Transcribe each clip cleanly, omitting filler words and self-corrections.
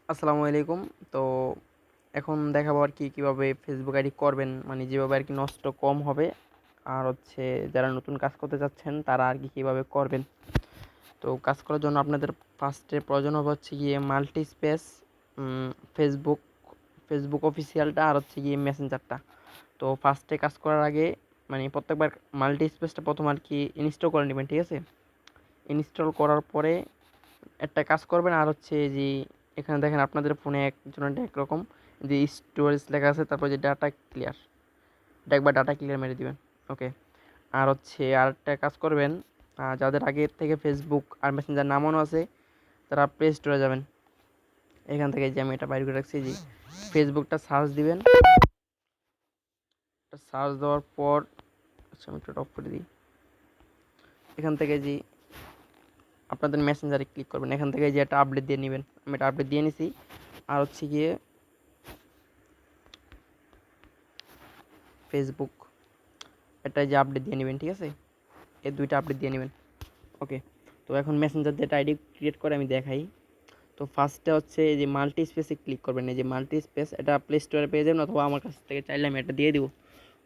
আসসালামু আলাইকুম। তো এখন দেখাবো আরকি কিভাবে ফেসবুক আইডি করবেন। মানে যেভাবে আরকি নষ্ট কম হবে। আর হচ্ছে যারা নতুন কাজ করতে চাচ্ছেন তারা আরকি কিভাবে করবেন। তো কাজ করার জন্য আপনাদের ফার্স্টে প্রয়োজন হবে হচ্ছে গিয়ে মাল্টি স্পেস, ফেসবুক, ফেসবুক অফিসিয়ালটা আর হচ্ছে গিয়ে মেসেঞ্জারটা। তো ফার্স্টে কাজ করার আগে মানে প্রত্যেকবার মাল্টি স্পেসটা প্রথম আরকি ইনস্টল করে নিবেন, ঠিক আছে? ইনস্টল করার পরে একটা কাজ করবেন আর হচ্ছে যে এখানে দেখেন আপনাদের ফোনে একজনের একরকম যে স্টোরেজ লেখা আছে, তারপর যে ডাটা ক্লিয়ার, এটা একবার ডাটা ক্লিয়ার মেরে দিবেন। ওকে। আর হচ্ছে আরেকটা কাজ করবেন, যাদের আগে থেকে ফেসবুক আর মেসেঞ্জার নামানো আছে তারা প্লে স্টোরে যাবেন। এখান থেকে যে আমি এটা বাইর করে রাখছি, যে ফেসবুকটা সার্চ দিবেন। সার্চ দেওয়ার পর আচ্ছা আমি একটু অফ করে দিই। এখান থেকে যে আপনাদের মেসেঞ্জারে ক্লিক করবেন, এখান থেকে যে একটা আপডেট দিয়ে নেবেন। আমি এটা আপডেট দিয়ে নিছি। আর হচ্ছে গিয়ে ফেসবুক, এটা যে আপডেট দিয়ে নেবেন, ঠিক আছে? এই দুইটা আপডেট দিয়ে নেবেন। ওকে। তো এখন মেসেঞ্জার যেটা আইডি ক্রিয়েট করে আমি দেখাই। তো ফার্স্টে হচ্ছে এই যে মাল্টি স্পেসে ক্লিক করবেন। এই যে মাল্টি স্পেস, এটা প্লে স্টোরে পেয়ে যাবেন, অথবা আমার কাছ থেকে চাইলে আমি এটা দিয়ে দিব।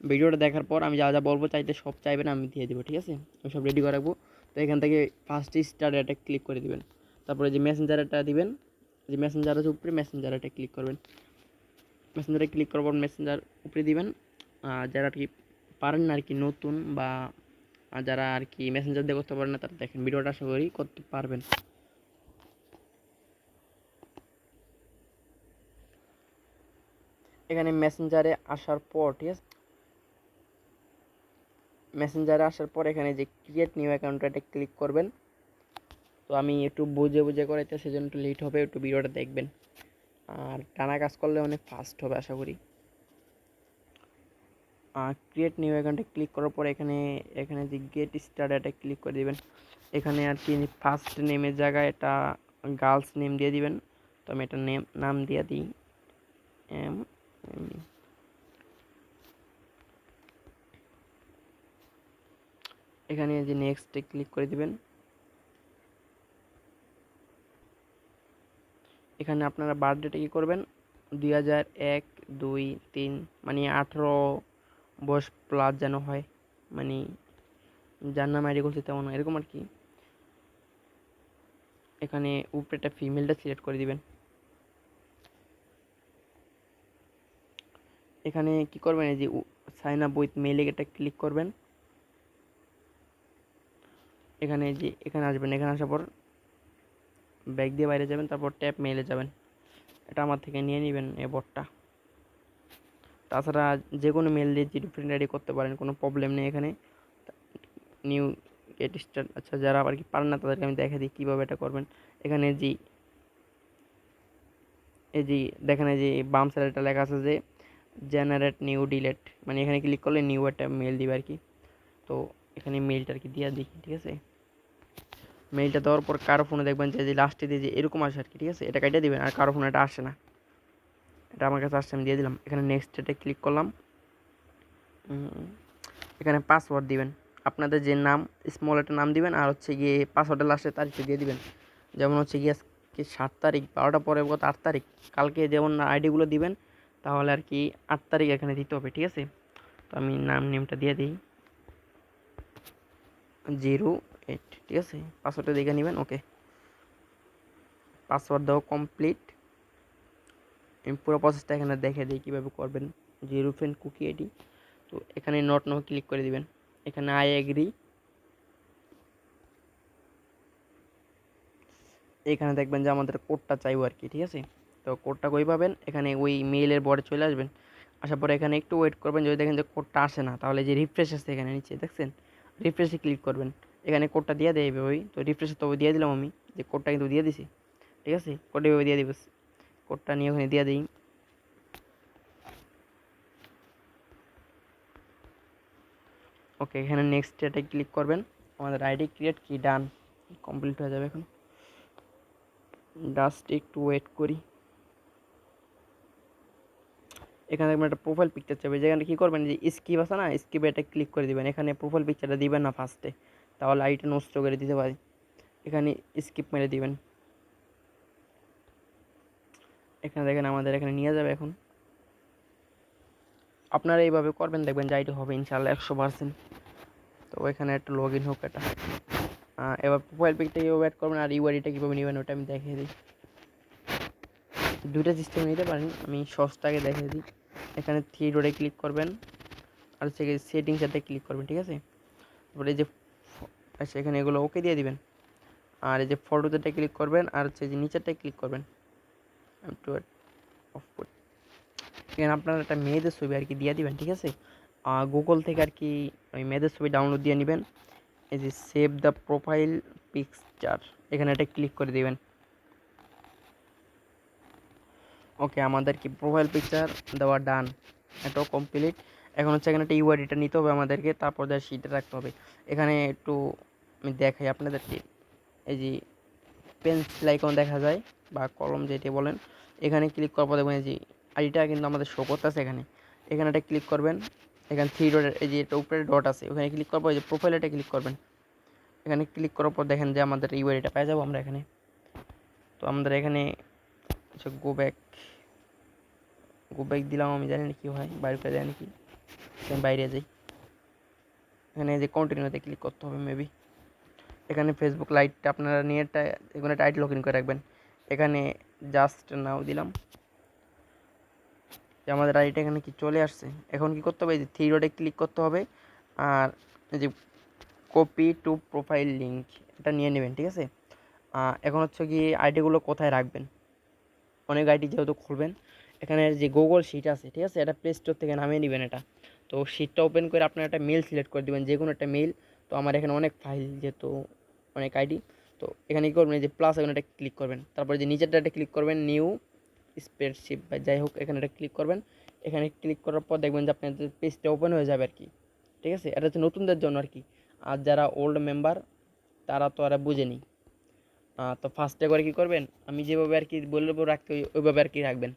ভিডিওটা দেখার পর আমি যা যা বলবো চাইতে সব চাইবেন আমি দিয়ে দিব, ঠিক আছে? আমি সব রেডি করে রাখবো। তো এখান থেকে ফার্স্ট স্টার এটা ক্লিক করে দিবেন। তারপরে যে মেসেঞ্জার এটা দিবেন, যে মেসেঞ্জার আছে উপরে, মেসেঞ্জার এটা ক্লিক করবেন। মেসেঞ্জারে ক্লিক করার পর মেসেঞ্জার উপরে দিবেন। যারা আর কি পারেন না আর কি, নতুন বা যারা আর কি মেসেঞ্জার দিয়ে করতে পারেন না, তারা দেখেন ভিডিওটা আশা করি করতে পারবেন। এখানে মেসেঞ্জারে আসার পর, ঠিক আছে, মেসেঞ্জারে আসার পর এখানে যে ক্রিয়েট নিউ অ্যাকাউন্ট এটা ক্লিক করবেন। তো আমি একটু বুঝে বুঝে করাইতে, সেজন্য একটু লেট হবে, একটু ভিডিওটা দেখবেন। আর টানা কাজ করলে অনেক ফাস্ট হবে আশা করি। ক্রিয়েট নিউ অ্যাকাউন্টে ক্লিক করার পর এখানে এখানে যে গেট স্টার্ট এটা ক্লিক করে দিবেন। এখানে আর কি ফার্স্ট নেমের জায়গায় এটা গার্লস নেম দিয়ে দিবেন। তো আমি এটা নাম দিয়ে দিই এম। এখানে যে নেক্সটে ক্লিক করে দিবেন। এখানে আপনারা বার্থডেটা কী করবেন, 2001-2-3, মানে 18 বয়স প্লাস যেন হয়, মানে যার নাম আইডি করছে তেমন এরকম আর কি। এখানে উপরেটা ফিমেলটা সিলেক্ট করে দিবেন। এখানে কি করবেন, এই যে সাইন আপ উইথ মেইলে এটা ক্লিক করবেন। এখানে যে এখানে আসবেন, এখানে আসার পর ব্যাক দিয়ে বাইরে যাবেন, তারপর ট্যাপ মেইলে যাবেন। এটা আমার থেকে নিয়ে নেবেন এই বটটা। তাছাড়া যে কোনো মেল দিয়ে জিরো ফ্রেন্ড আইডি করতে পারেন, কোনো প্রবলেম নেই এখানে। নিউ গেট স্টার্ট, আচ্ছা যারা আবার কি পারেন না তাদেরকে আমি দেখা দিই কীভাবে এটা করবেন। এখানে যে এই যে দেখেন, এই যে বাম সাইডে একটা লেখা আছে যে জেনারেট নিউ ডিলেট, মানে এখানে ক্লিক করলে নিউ একটা মেল দিবে আর কি। তো এখানে মেলটা আর কি দিয়ে দিই, ঠিক আছে? মেইলটা দেওয়ার পর কারো ফোনে দেখবেন যে লাস্টে দিয়ে যে এরকম আসে আর কি, ঠিক আছে? এটা কেটে দিবেন, আর কারো ফোনে এটা আসে না। এটা আমার কাছে আসছে, আমি দিয়ে দিলাম। এখানে নেক্সট এটা ক্লিক করলাম। এখানে পাসওয়ার্ড দিবেন, আপনাদের যে নাম, স্মল একটা নাম দিবেন, আর হচ্ছে গিয়ে পাসওয়ার্ডের লাস্টে তারিখটা দিয়ে দিবেন। যেমন হচ্ছে গিয়ে আজকে 7 তারিখ, 12টা পরে গত 8 তারিখ, কালকে যেমন আইডিগুলো দিবেন তাহলে আর কি 8 তারিখ এখানে দিতে হবে, ঠিক আছে? তো আমি নেমটা দিয়ে দিই 08, ঠিক আছে? পাসওয়ার্ডটা দেখে নেবেন। ওকে, পাসওয়ার্ড দেওয়া কমপ্লিট। আমি পুরো প্রসেসটা এখানে দেখে দিই কীভাবে করবেন। জিরো ফ্রেন্ড কুকি আইডি, তো এখানে নট নো ক্লিক করে দিবেন। এখানে আই এগ্রি, এখানে দেখবেন যে আমাদের কোডটা চাইবো আর কি, ঠিক আছে? তো কোডটা কই পাবেন, এখানে ওই মেইলের বরে চলে আসবেন। আসার পরে এখানে একটু ওয়েট করবেন, যদি দেখেন যে কোডটা আসে না তাহলে যে রিফ্রেশ আছে এখানে নিচে দেখছেন, রিফ্রেশে ক্লিক করবেন। এখানে কোডটা দিয়ে দেবে ওই, তো রিফ্রেশে তো দিয়ে দিলাম আমি, যে কোডটা কিন্তু দিয়ে দিছি, ঠিক আছে? কোডটা এভাবে দিয়ে দিবে, কোডটা নিয়ে ওখানে দিয়ে দিই। ওকে, এখানে নেক্সট এটা ক্লিক করবেন। আমাদের আইডি ক্রিয়েট কি ডান কমপ্লিট হয়ে যাবে। এখন জাস্ট একটু ওয়েট করি। এখানে দেখবেন একটা প্রোফাইল পিকচার চাইবে, যেখানে কী করবেন, যে স্কিপ আছে না, স্কিপে এটা ক্লিক করে দিবেন। এখানে প্রোফাইল পিকচারটা দিবেন না ফার্স্টে, তাহলে আইডিটা নষ্ট করে দিতে পারে। এখানে স্কিপ মেরে দিবেন। এখানে দেখেন আমাদের এখানে নিয়ে যাবে। এখন আপনারা এইভাবে করবেন, দেখবেন যে আইডি হবে ইনশাআল্লাহ 100%। তো এখানে একটা লগ ইন হোক এটা। এবার প্রোফাইল পিকটা কীভাবে অ্যাড করবেন আর ইউআইডিটা কীভাবে নেবেন ওটা আমি দেখিয়ে দিই। দুইটা সিস্টেম নিতে পারেন, আমি সহজটাকে দেখিয়ে দিই। এখানে থ্রি ডটে ক্লিক করবেন আর হচ্ছে সেটিংসটাতে ক্লিক করবেন, ঠিক আছে। তারপরে এই যে আচ্ছা এখানে এগুলো ওকে দিয়ে দিবেন। আর এই যে ফটোতে ক্লিক করবেন আর হচ্ছে যে নিচেরটায় ক্লিক করবেন। একটু অফ করি। এখানে আপনারা একটা মেয়েদের ছবি আর কি দিয়ে দিবেন, ঠিক আছে। গুগল থেকে আর কি ওই মেয়েদের ছবি ডাউনলোড দিয়ে নেবেন। এই যে সেভ দ্য প্রোফাইল পিকচার, এখানে এটা ক্লিক করে দিবেন। ওকে, আমাদের কি প্রোফাইল পিকচার দেওয়া ডান, এটাও কমপ্লিট। এখন হচ্ছে এখানে একটা ইউআইডিটা নিতে হবে আমাদেরকে, তারপর যা শিটে রাখতে হবে। এখানে একটু আমি দেখাই আপনাদেরকে। এই যে পেন্সিল আইকন দেখা যায় বা কলম যেটি বলেন, এখানে ক্লিক করার পর দেখবেন এই যে আইডিটা কিন্তু আমাদের শো করতেছে। এখানে এখানে একটা ক্লিক করবেন। এখানে থ্রি ডট, এই যে এটা উপরে ডট আছে, ওখানে ক্লিক করার পর এই যে প্রোফাইলটা ক্লিক করবেন। এখানে ক্লিক করার পর দেখেন যে আমাদের ইউআইডিটা পেয়ে যাবো আমরা এখানে। তো আমাদের এখানে আচ্ছা গো ব্যাক দিলাম, আমি জানি না কী হয়, বাইরে করে দেয় নাকি, আমি বাইরে যাই। এখানে যে কন্টিনিউতে ক্লিক করতে হবে মেবি। এখানে ফেসবুক লাইটটা আপনারা নিয়ে এখানে টাইট লগ ইন করে রাখবেন। এখানে জাস্ট নাও দিলাম যে আমাদের আইডিটা এখানে কি চলে আসছে। এখন কি করতে হবে, এই যে থ্রি ডটে ক্লিক করতে হবে আর এই যে কপি টু প্রোফাইল লিঙ্ক এটা নিয়ে নেবেন, ঠিক আছে। এখন হচ্ছে কি আইডিগুলো কোথায় রাখবেন, অনেক আইডি যেহেতু খুলবেন, এখানে যে গুগল শিট আছে, ঠিক আছে, এটা প্লে স্টোর থেকে নামিয়ে নেবেন এটা। তো শিটটা ওপেন করে আপনার একটা মেল সিলেক্ট করে দেবেন, যে কোনো একটা মেল। তো আমার এখানে অনেক ফাইল যেহেতু অনেক আইডি, তো এখানে কী করবেন, যে প্লাস এখানে একটা ক্লিক করবেন, তারপরে যে নিচেরটা একটা ক্লিক করবেন, নিউ স্প্রেডশিট বা যাই হোক, এখানে একটা ক্লিক করবেন। এখানে ক্লিক করার পর দেখবেন যে আপনাদের পেজটা ওপেন হয়ে যাবে আর কি, ঠিক আছে। এটা হচ্ছে নতুনদের জন্য আর কি, আর যারা ওল্ড মেম্বার তারা তো আর বুঝেনি। তো ফার্স্টে করে কী করবেন, আমি যেভাবে আর কি বলবো রাখতে ওইভাবে আর কি রাখবেন।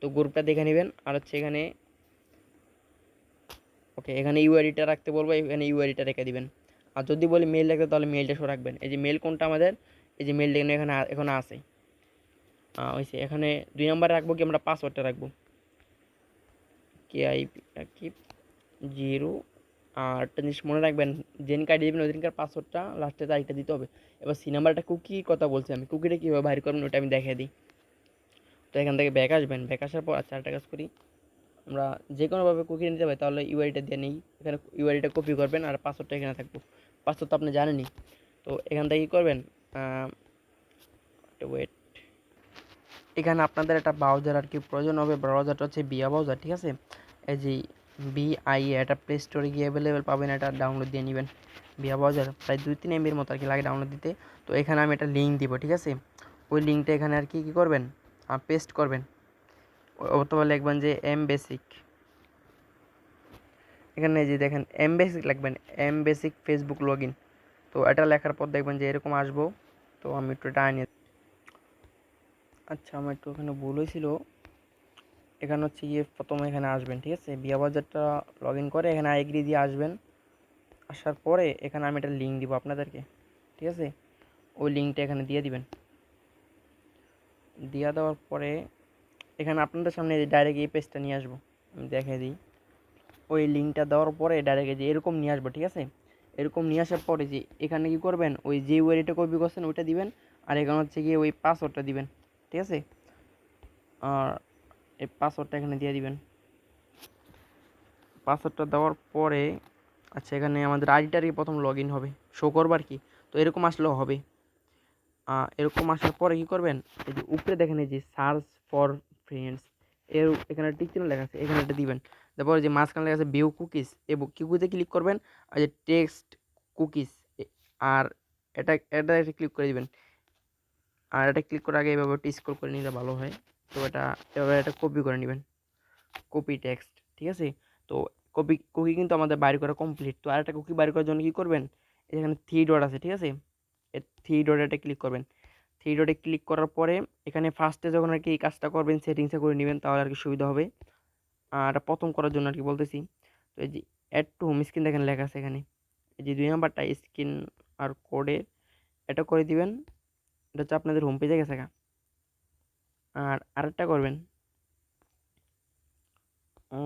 তো গ্রুপটা দেখে নেবেন আর হচ্ছে এখানে ওকে, এখানে ইউআইডিটা রাখতে বলবো, এখানে ইউআইডিটা রেখে দিবেন। আর যদি বলি মেল রাখতে, তাহলে মেলটা শো রাখবেন। এই যে মেল কোনটা আমাদের, এই যে মেলটা এখানে এখানে আছে হয়েছে। এখানে 2 নম্বরে রাখবো কি আমরা পাসওয়ার্ডটা রাখবো কি 0। আর একটা জিনিস মনে রাখবেন, যেদিন কার্ড দেবেন ওই দিনকার পাসওয়ার্ডটা লাস্টে তারিখটা দিতে হবে। এবার সি নাম্বারটা কুকির কথা বলছি আমি, কুকিটা কীভাবে বাইর করবেন ওটা আমি দেখিয়ে দিই। তো এখান থেকে ব্যাক আসবেন, ব্যাক আসার পর আচ্ছা একটা কাজ করি, আমরা যে কোনোভাবে কুকি নিতে পারি, তাহলে ইউআইডিটা দিয়ে নিই। এখানে ইউআইডিটা কপি করবেন আর পাসওয়ার্ডটা এখানে থাকবো। পাসওয়ার্ড তো আপনি জানেনই। তো এখান থেকে কী করবেন, ওয়েট, এখানে আপনাদের একটা ব্রাউজার আর কি প্রয়োজন হবে। ব্রাউজারটা হচ্ছে বিয়া ব্রাউজার, ঠিক আছে। এই যে বিআইএ, এটা প্লে স্টোরে গিয়ে অ্যাভেলেবেল পাবেন, এটা ডাউনলোড দিয়ে নেবেন। বিয়া ব্রাউজার প্রায় 2-3 এমবির মতো আর কি লাগে ডাউনলোড দিতে। তো এখানে আমি একটা লিঙ্ক দিব, ঠিক আছে। ওই লিঙ্কটা এখানে আর কি কী করবেন, পেস্ট করবেন, অথবা লিখবেন যে এম বেসিক। এখানে যে দেখেন এম বেসিক লিখবেন, M basic Facebook log in. তো এটা লেখার পর দেখবেন যে এরকম আসবো। তো আমি একটু এটা আনিয়ে, আচ্ছা আমার একটু ওখানে ভুল হয়েছিল। এখানে হচ্ছে গিয়ে প্রথমে এখানে আসবেন, ঠিক আছে, বিয়া বাজারটা লগ ইন করে এখানে আইগ্রি দিয়ে আসবেন। আসার পরে এখানে আমি একটা লিঙ্ক দিব আপনাদেরকে, ঠিক আছে। ওই লিঙ্কটা এখানে দিয়ে দিবেন। দিয়ে দেওয়ার পরে এখানে আপনাদের সামনে ডাইরেক্ট এই পেজটা নিয়ে আসবো, আমি দেখিয়ে দিই। ওই লিঙ্কটা দেওয়ার পরে ডাইরেক্ট যে এরকম নিয়ে আসবো, ঠিক আছে। এরকম নিয়ে আসার পরে যে এখানে কী করবেন, ওই যে ওয়ারিটা কপি করছেন ওইটা দিবেন। আর এখানে হচ্ছে গিয়ে ওই পাসওয়ার্ডটা দিবেন, ঠিক আছে। আর এই পাসওয়ার্ডটা এখানে দিয়ে দিবেন। পাসওয়ার্ডটা দেওয়ার পরে আচ্ছা এখানে আমাদের আইডিটারই প্রথম লগ ইন হবে, শো করবার কি। তো এরকম আসলেও হবে। এরকম আসার পরে কী করবেন, এই যে উপরে দেখেন এই যে সার্চ ফর ফ্রেন্ডস, এখানে টিক চিহ্ন লেখা আছে, এখানে একটা দিবেন। তারপর যে মাঝখানে লেখা আছে ভিউ কুকিজ, এবং কুকিতে ক্লিক করবেন। আর যে টেক্সট কুকিজ, আর এটা একটা ক্লিক করে দিবেন। আর এটা ক্লিক করার আগে এভাবে একটু স্ক্রল করে নিলে ভালো হয়। তো এটা এভাবে এটা কপি করে নেবেন, কপি টেক্সট, ঠিক আছে। তো কুকি কিন্তু আমাদের বাইর করা কমপ্লিট। তো আরেকটা কুকি বাইর করার জন্য কী করবেন, এখানে থ্রি ডট আছে, ঠিক আছে। এই থ্রি ডটে ক্লিক করবেন। থ্রি ডটে ক্লিক করার পরে এখানে ফার্স্টে যখন আর কি এই কাজটা করবেন, সেটিংসে করে নেবেন, তাহলে আর কি সুবিধা হবে। আর প্রথম করার জন্য আর কি বলতেছি। তো এই যে অ্যাড টু হোম স্ক্রিন দেখেন লেখা আছে এখানে, এই যে 2 নাম্বারটা স্ক্রিন আর কোডে এটা করে দিবেন। এটা হচ্ছে আপনাদের হোম পেজে গেছে গা। আর আরেকটা করবেন, ও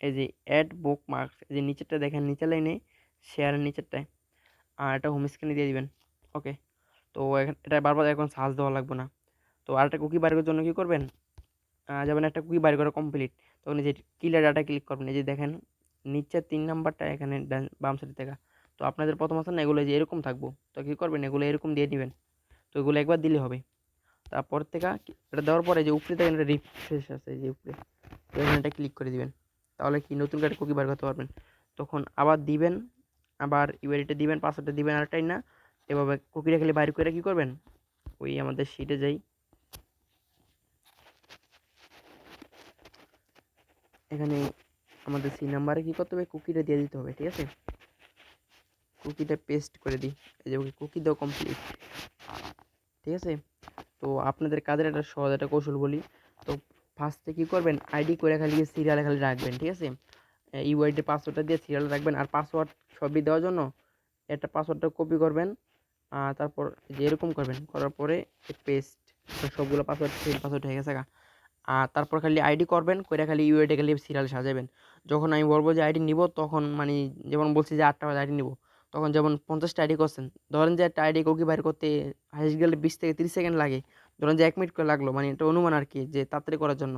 এই যে অ্যাড বুক মার্কস, এই যে নিচেরটা দেখেন, নিচের লাইনে শেয়ারের নিচেরটায়, আর এটা হোম স্ক্রিনে দিয়ে দিবেন। ওকে, তো এটা বারবার এখন সার্চ দেওয়া লাগবে না। তো আরেকটা কুকি বার করার জন্য কী করবেন, যেমন একটা কুকি বার করা কমপ্লিট, তখন এই যে ক্লিয়ার ডাটা ক্লিক করবেন। এই যে দেখেন নিচের 3 নাম্বারটা এখানে বাম সাইড থেকে। তো আপনাদের প্রথম আছে না, এগুলো যে এরকম থাকবো, তো কী করবেন, এগুলো এরকম দিয়ে দিবেন। তো এগুলো একবার দিলে হবে। তারপর থেকে এটা দেওয়ার পরে যে উপরে দেখেন একটা রিফ্রেশ আছে, এই যে উপরে, তো এখানটা ক্লিক করে দিবেন। তাহলে কি নতুন করে কুকি বার করতে পারবেন। তখন আবার দিবেন, আবার ইউআইডিটা দিবেন, পাসওয়ার্ডটা দিবেন আরেকটাই না। এভাবে কুকিটা খালি বাইর করে কী করবেন, ওই আমাদের শিটে যাই, এখানে আমাদের সি নাম্বারে কী করতে হবে, কুকিটা দিয়ে দিতে হবে। ঠিক আছে, কুকিটা পেস্ট করে দিই। এই যে কুকি দেওয়া কমপ্লিট। ঠিক আছে, তো আপনাদের কাজের একটা সহজ একটা কৌশল বলি। তো ফার্স্টে কী করবেন, আইডি করে খালি সিরিয়ালে খালি রাখবেন। ঠিক আছে, ইউআইডি পাসওয়ার্ডটা দিয়ে সিরিয়ালে রাখবেন। আর পাসওয়ার্ড সবই দেওয়ার জন্য একটা পাসওয়ার্ডটা কপি করবেন, তারপর যে এরকম করবেন, করার পরে পেস্ট, সবগুলো পাসওয়ার্ড সেম পাসওয়ার্ড হয়ে গেছে। আর তারপর খালি আইডি করবেন, করে খালি ইউআইডি খালি সিরিয়াল সাজাবেন। যখন আমি বলবো যে আইডি নিব, তখন মানে যেমন বলছি যে 8টা আইডি নিব, তখন যেমন 50টা আইডি করছেন, ধরেন যে একটা আইডি কুকি বাইর করতে হাইস্ট গেলে 20 থেকে 30 সেকেন্ড লাগে, ধরেন যে 1 মিনিট করে লাগলো, মানে এটা অনুমান আর কি, যে তাড়াতাড়ি করার জন্য,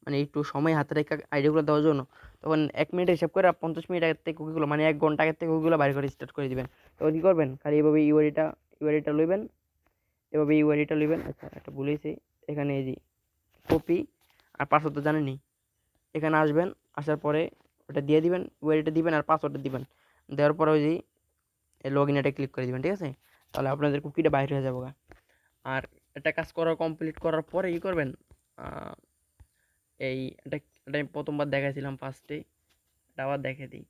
মানে একটু সময় হাতে রেখে আইডিগুলো দেওয়ার জন্য। তখন 1 মিনিট হিসাব করে 50 মিনিট আগের থেকে কুকিগুলো, মানে 1 ঘন্টা আগের থেকে কুকিগুলো বাইর করে স্টার্ট করে দিবেন। তখন কী করবেন, খালি এভাবে ইউআইডিটা লইবেন, এভাবে ইউআইডিটা লইবেন। আচ্ছা, একটা ভুলেছি, এখানে এই যে কপি, আর পাসওয়ার্ড তো জানেনই, এখানে আসবেন, আসার পরে ওটা দিয়ে দিবেন, ইউআইডিটা দিবেন আর পাসওয়ার্ডটা দিবেন। দেওয়ার পরে ওই যে লগ ইন এটা ক্লিক করে দিবেন। ঠিক আছে, তাহলে আপনাদের কুকিটা বাইরে হয়ে যাবে। আর একটা কাজ করা কমপ্লিট করার পরে কী করবেন, এই এটা এটা আমি প্রথমবার দেখাইছিলাম ফার্স্টে, এটা আবার দেখে দিই।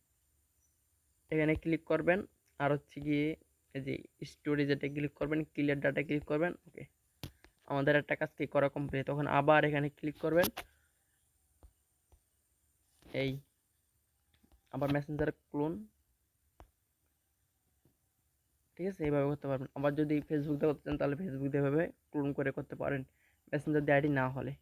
এখানে ক্লিক করবেন, আর হচ্ছে গিয়ে এই যে স্টোরেজ এটা ক্লিক করবেন, ক্লিয়ার ডাটা ক্লিক করবেন। ওকে, আমাদের একটা কাজ কি করা কমপ্লিট। তখন আবার এখানে ক্লিক করবেন, এই আবার মেসেঞ্জার ক্লোন। ঠিক আছে, এইভাবে করতে পারবেন। আবার যদি ফেসবুক দিয়ে করতে চান, তাহলে ফেসবুক দিয়ে এভাবে ক্লোন করে করতে পারেন, মেসেঞ্জার দিয়ে আইডি না হলে।